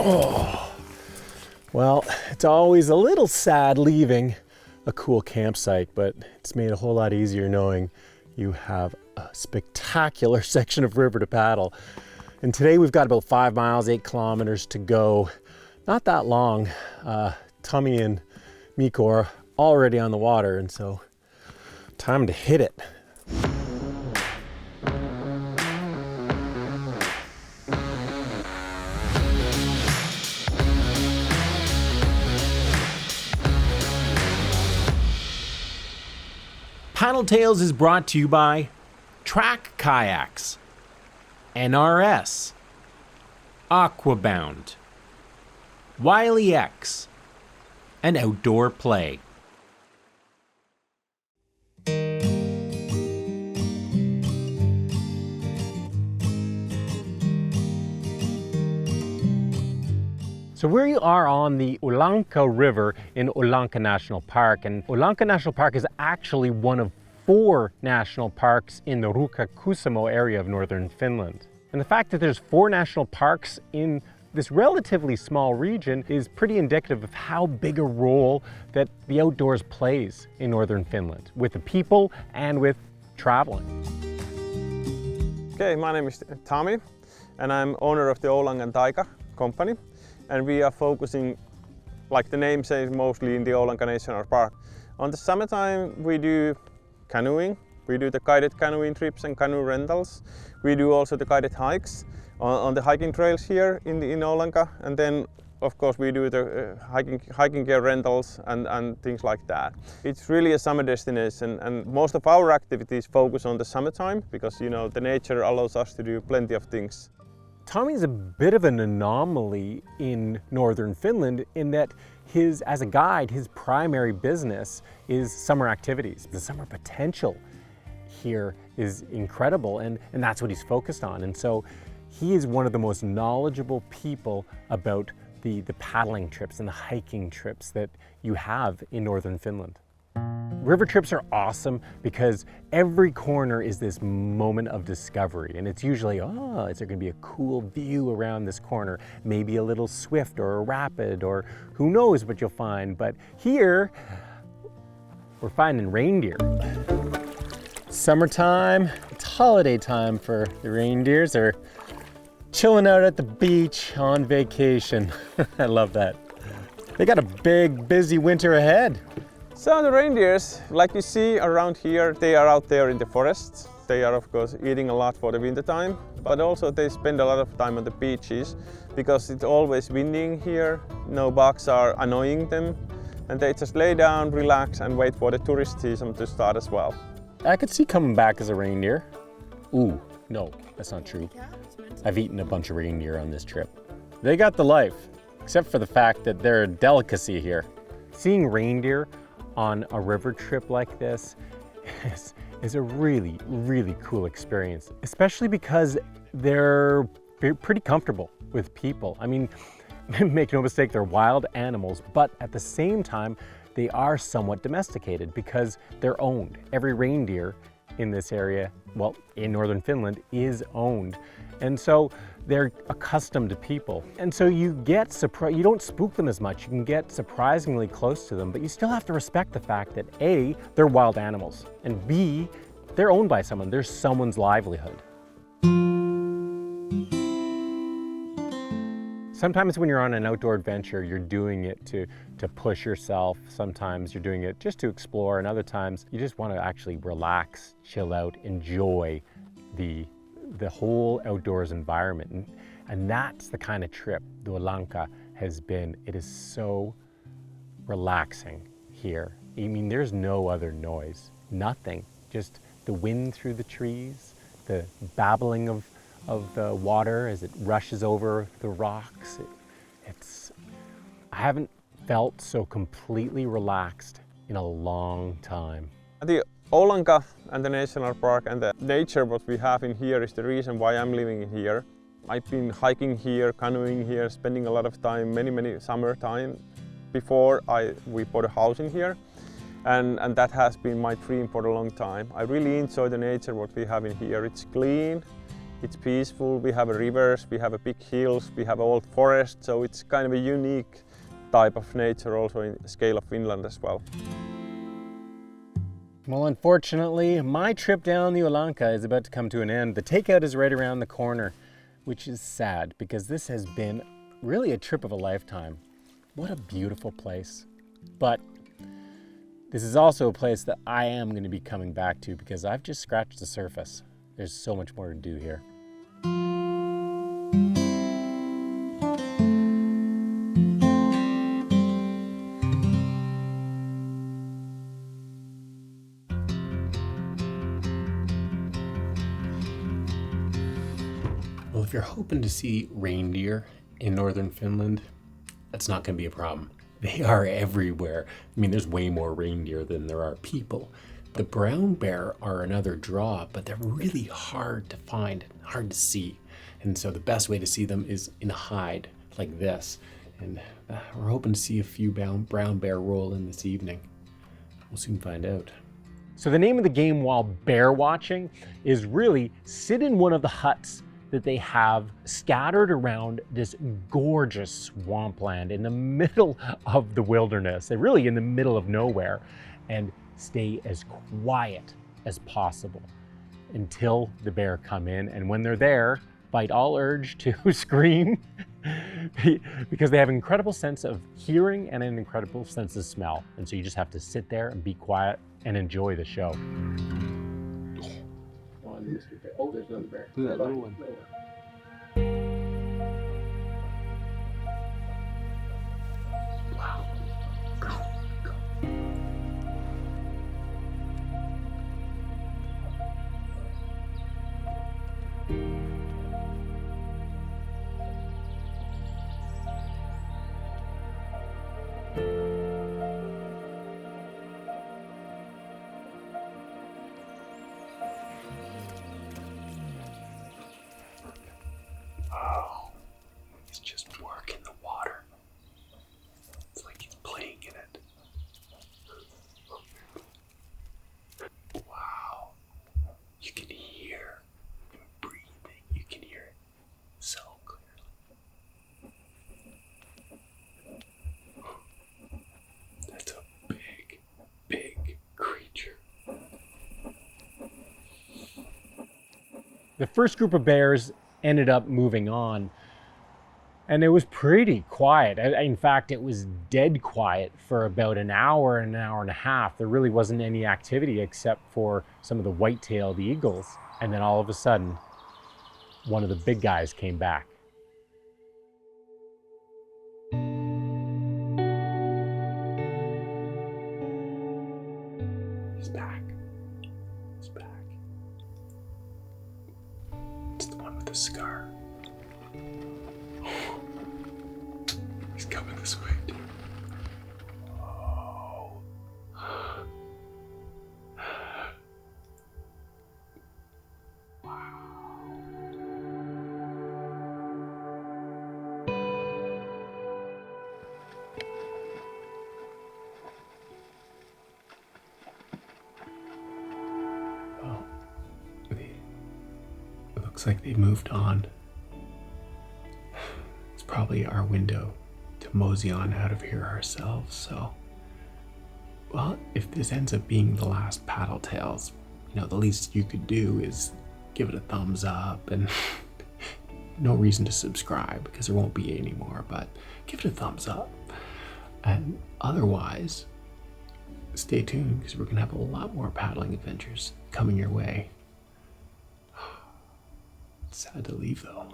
Oh, well, it's always a little sad leaving a cool campsite, but it's made a whole lot easier knowing you have a spectacular section of river to paddle. And today we've got about 5 miles, 8 kilometers to go. Not that long. Tommy and Mikko are already on the water, and so time to hit it. Paddle Tales is brought to you by Track Kayaks, NRS, Aquabound, Wiley X, and Outdoor Play. So we are on the Oulanka River in Oulanka National Park, and Oulanka National Park is actually one of 4 national parks in the Kuusamo area of northern Finland. And the fact that there's 4 national parks in this relatively small region is pretty indicative of how big a role that the outdoors plays in northern Finland, with the people and with traveling. Okay, my name is Tommy, and I'm owner of the Olanga company. And we are focusing, like the name says, mostly in the Oulanka National Park. On the summertime we do canoeing, we do the guided canoeing trips and canoe rentals. We do also the guided hikes on the hiking trails here in Oulanka, and then of course we do the hiking gear rentals and things like that. It's really a summer destination, and most of our activities focus on the summertime because, you know, the nature allows us to do plenty of things. Tommy's a bit of an anomaly in northern Finland in that as a guide, his primary business is summer activities. The summer potential here is incredible, and that's what he's focused on. And so he is one of the most knowledgeable people about the paddling trips and the hiking trips that you have in northern Finland. River trips are awesome because every corner is this moment of discovery, and it's usually, oh, is there going to be a cool view around this corner? Maybe a little swift or a rapid, or who knows what you'll find. But here, we're finding reindeer. Summertime, it's holiday time for the reindeers. They're chilling out at the beach on vacation. I love that. They got a big, busy winter ahead. So the reindeers, like you see around here, they are out there in the forests. They are of course eating a lot for the winter time, but also they spend a lot of time on the beaches because it's always windy here. No bugs are annoying them, and they just lay down, relax, and wait for the tourist season to start as well. I could see coming back as a reindeer. Ooh, no, that's not true. I've eaten a bunch of reindeer on this trip. They got the life, except for the fact that they're a delicacy here. Seeing reindeer on a river trip like this is a really, really cool experience, especially because they're pretty comfortable with people. I mean, make no mistake, they're wild animals, but at the same time, they are somewhat domesticated because they're owned. Every reindeer in this area, well, in northern Finland, is owned. And so they're accustomed to people. And so you don't spook them as much. You can get surprisingly close to them, but you still have to respect the fact that A, they're wild animals, and B, they're owned by someone. They're someone's livelihood. Sometimes when you're on an outdoor adventure, you're doing it to push yourself. Sometimes you're doing it just to explore, and other times you just want to actually relax, chill out, enjoy the whole outdoors environment. And that's the kind of trip the Oulanka has been. It is so relaxing here. I mean, there's no other noise, nothing. Just the wind through the trees, the babbling of the water as it rushes over the rocks. I haven't felt so completely relaxed in a long time. The Oulanka and the national park and the nature what we have in here is the reason why I'm living here. I've been hiking here, canoeing here, spending a lot of time, many summertime before we bought a house in here. And that has been my dream for a long time. I really enjoy the nature what we have in here. It's clean, It's peaceful, we have rivers, we have big hills, we have old forest, so it's kind of a unique type of nature also in the scale of Finland as well. Well, unfortunately, my trip down the Oulanka is about to come to an end. The takeout is right around the corner, which is sad because this has been really a trip of a lifetime. What a beautiful place. But this is also a place that I am going to be coming back to because I've just scratched the surface. There's so much more to do here. Well, if you're hoping to see reindeer in northern Finland, that's not going to be a problem. They are everywhere. I mean, there's way more reindeer than there are people. The brown bear are another draw, but they're really hard to find, hard to see. And so the best way to see them is in a hide like this. And we're hoping to see a few brown bear roll in this evening. We'll soon find out. So the name of the game while bear watching is really sit in one of the huts that they have scattered around this gorgeous swampland in the middle of the wilderness. They're really in the middle of nowhere, and stay as quiet as possible until the bear come in. And when they're there, fight all urge to scream because they have an incredible sense of hearing and an incredible sense of smell. And so you just have to sit there and be quiet and enjoy the show. Oh, there's another bear. Look at that little one. Wow. Go. He's just working the water. It's like he's playing in it. Wow. You can hear him breathing. You can hear it so clearly. That's a big, big creature. The first group of bears ended up moving on. And it was pretty quiet. In fact, it was dead quiet for about an hour and a half. There really wasn't any activity except for some of the white-tailed eagles. And then all of a sudden, one of the big guys came back. He's back. He's back. It's the one with the scar. He's coming this way, too. Oh. Wow. Well, it looks like they moved on. It's probably our window to mosey on out of here ourselves, so, well, if this ends up being the last Paddle Tales, the least you could do is give it a thumbs up, and no reason to subscribe because there won't be any more, but give it a thumbs up. And otherwise, stay tuned because we're gonna have a lot more paddling adventures coming your way. It's sad to leave though.